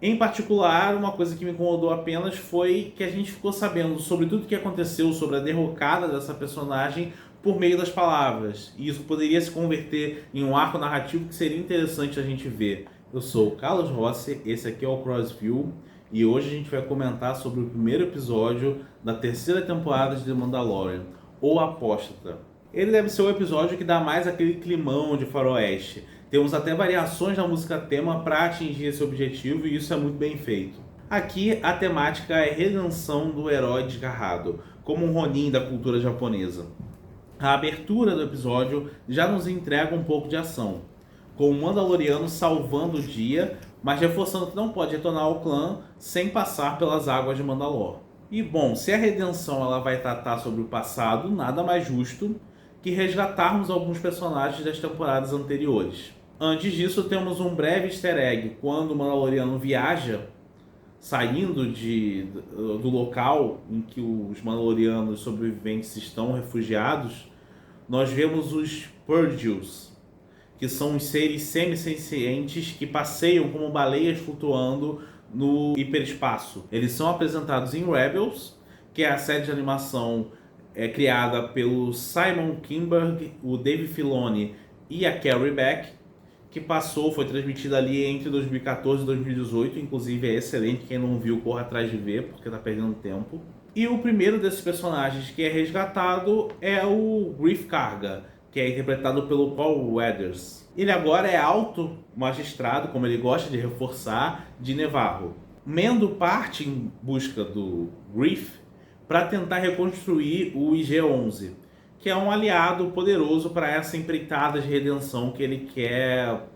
Em particular, uma coisa que me incomodou apenas foi que a gente ficou sabendo sobre tudo o que aconteceu, sobre a derrocada dessa personagem por meio das palavras. E isso poderia se converter em um arco narrativo que seria interessante a gente ver. Eu sou o Carlos Rossi, esse aqui é o Crossview, e hoje a gente vai comentar sobre o primeiro episódio da terceira temporada de The Mandalorian, O Apóstata. Ele deve ser o episódio que dá mais aquele climão de faroeste. Temos até variações na música tema para atingir esse objetivo e isso é muito bem feito. Aqui a temática é redenção do herói desgarrado, como um Ronin da cultura japonesa. A abertura do episódio já nos entrega um pouco de ação, com o Mandaloriano salvando o dia, mas reforçando que não pode retornar ao clã sem passar pelas águas de Mandalor. E bom, se a redenção ela vai tratar sobre o passado, nada mais justo que resgatarmos alguns personagens das temporadas anteriores. Antes disso, temos um breve easter egg quando o Mandaloriano viaja, saindo do local em que os Mandalorianos sobreviventes estão refugiados. Nós vemos os Purgils, que são os seres semi-sencientes que passeiam como baleias flutuando no hiperespaço. Eles são apresentados em Rebels, que é a série de animação criada pelo Simon Kinberg, o Dave Filoni e a Carrie Beck, que foi transmitida ali entre 2014 e 2018, inclusive é excelente, quem não viu corra atrás de ver, porque tá perdendo tempo. E o primeiro desses personagens que é resgatado é o Greef Karga, que é interpretado pelo Paul Weathers. Ele agora é alto magistrado, como ele gosta de reforçar, de Nevarro. Mendo parte em busca do Greef para tentar reconstruir o IG-11, que é um aliado poderoso para essa empreitada de redenção que ele quer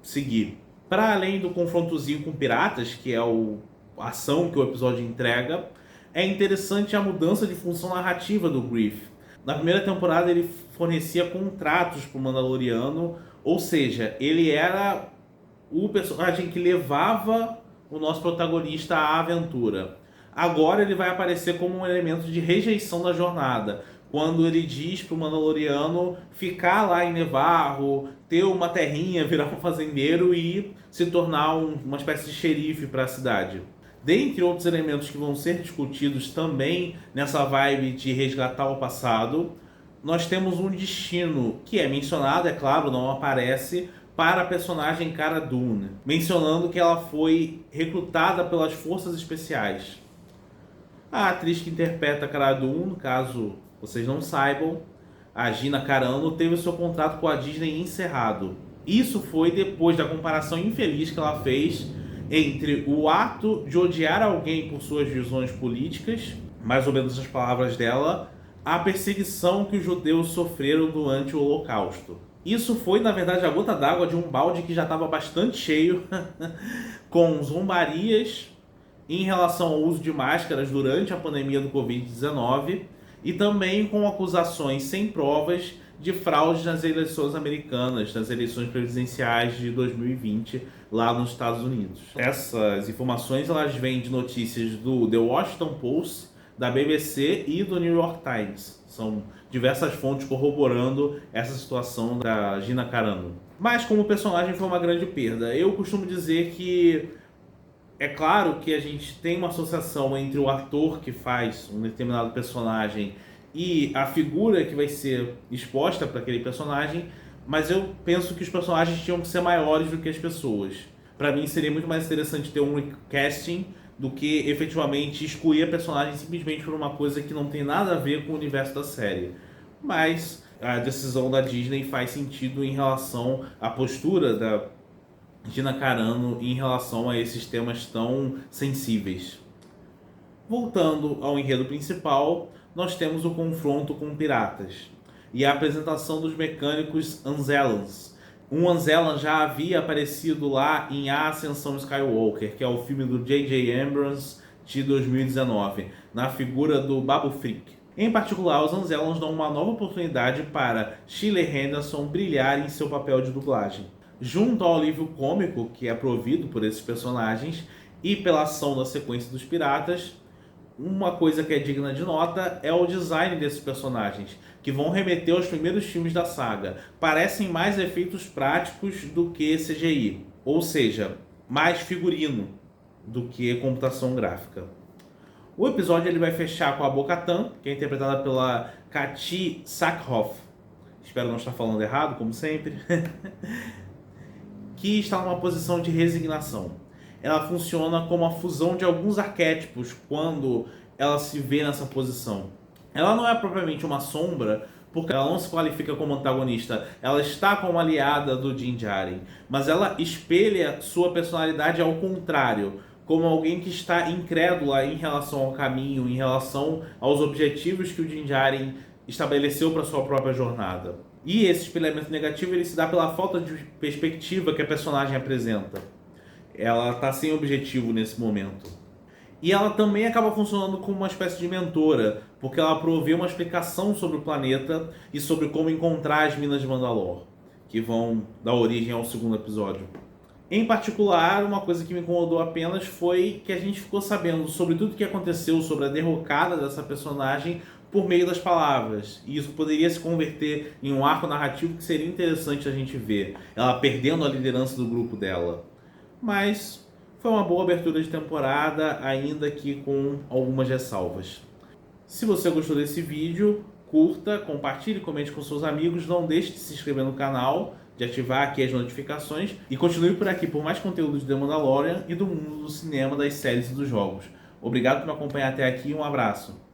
seguir. Para além do confrontozinho com piratas, que é a ação que o episódio entrega, é interessante a mudança de função narrativa do Greef. Na primeira temporada ele fornecia contratos para o Mandaloriano, ou seja, ele era o personagem que levava o nosso protagonista à aventura. Agora ele vai aparecer como um elemento de rejeição da jornada, quando ele diz para o Mandaloriano ficar lá em Nevarro, ter uma terrinha, virar um fazendeiro e se tornar uma espécie de xerife para a cidade. Dentre outros elementos que vão ser discutidos também nessa vibe de resgatar o passado, nós temos um destino que é mencionado, é claro, não aparece, para a personagem Cara Dune, mencionando que ela foi recrutada pelas forças especiais. A atriz que interpreta Cara Dune, caso vocês não saibam, a Gina Carano, teve o seu contrato com a Disney encerrado. Isso foi depois da comparação infeliz que ela fez entre o ato de odiar alguém por suas visões políticas, mais ou menos as palavras dela, a perseguição que os judeus sofreram durante o Holocausto. Isso foi, na verdade, a gota d'água de um balde que já estava bastante cheio, com zombarias em relação ao uso de máscaras durante a pandemia do Covid-19 e também com acusações sem provas de fraude nas eleições americanas, nas eleições presidenciais de 2020 lá nos Estados Unidos. Essas informações elas vêm de notícias do The Washington Post, da BBC e do New York Times. São diversas fontes corroborando essa situação da Gina Carano. Mas como personagem foi uma grande perda. Eu costumo dizer que é claro que a gente tem uma associação entre o ator que faz um determinado personagem e a figura que vai ser exposta para aquele personagem, mas eu penso que os personagens tinham que ser maiores do que as pessoas. Para mim seria muito mais interessante ter um casting do que efetivamente excluir a personagem simplesmente por uma coisa que não tem nada a ver com o universo da série. Mas a decisão da Disney faz sentido em relação à postura da Gina Carano em relação a esses temas tão sensíveis. Voltando ao enredo principal, nós temos o confronto com piratas e a apresentação dos mecânicos Anzellans. Um Anzellan já havia aparecido lá em A Ascensão Skywalker, que é o filme do J.J. Abrams de 2019, na figura do Babu Frick. Em particular, os Anzellans dão uma nova oportunidade para Shirley Henderson brilhar em seu papel de dublagem. Junto ao alívio cômico que é provido por esses personagens e pela ação da sequência dos piratas, uma coisa que é digna de nota é o design desses personagens, que vão remeter aos primeiros filmes da saga. Parecem mais efeitos práticos do que CGI, ou seja, mais figurino. do que computação gráfica. O episódio ele vai fechar com a Bo-Katan, que é interpretada pela Katee Sackhoff. Espero não estar falando errado, como sempre. Que está numa posição de resignação. Ela funciona como a fusão de alguns arquétipos quando ela se vê nessa posição. Ela não é propriamente uma sombra, porque ela não se qualifica como antagonista. Ela está como aliada do Din Djarin, mas ela espelha sua personalidade ao contrário, como alguém que está incrédula em relação ao caminho, em relação aos objetivos que o Din Djarin estabeleceu para sua própria jornada. E esse espelhamento negativo ele se dá pela falta de perspectiva que a personagem apresenta. Ela está sem objetivo nesse momento. E ela também acaba funcionando como uma espécie de mentora, porque ela provê uma explicação sobre o planeta e sobre como encontrar as Minas de Mandalor, que vão dar origem ao segundo episódio. Em particular, uma coisa que me incomodou apenas foi que a gente ficou sabendo sobre tudo que aconteceu, sobre a derrocada dessa personagem por meio das palavras. E isso poderia se converter em um arco narrativo que seria interessante a gente ver, ela perdendo a liderança do grupo dela. Mas foi uma boa abertura de temporada, ainda que com algumas ressalvas. Se você gostou desse vídeo, curta, compartilhe, comente com seus amigos, não deixe de se inscrever no canal, de ativar aqui as notificações e continue por aqui por mais conteúdo de The Mandalorian e do mundo do cinema, das séries e dos jogos. Obrigado por me acompanhar até aqui e um abraço.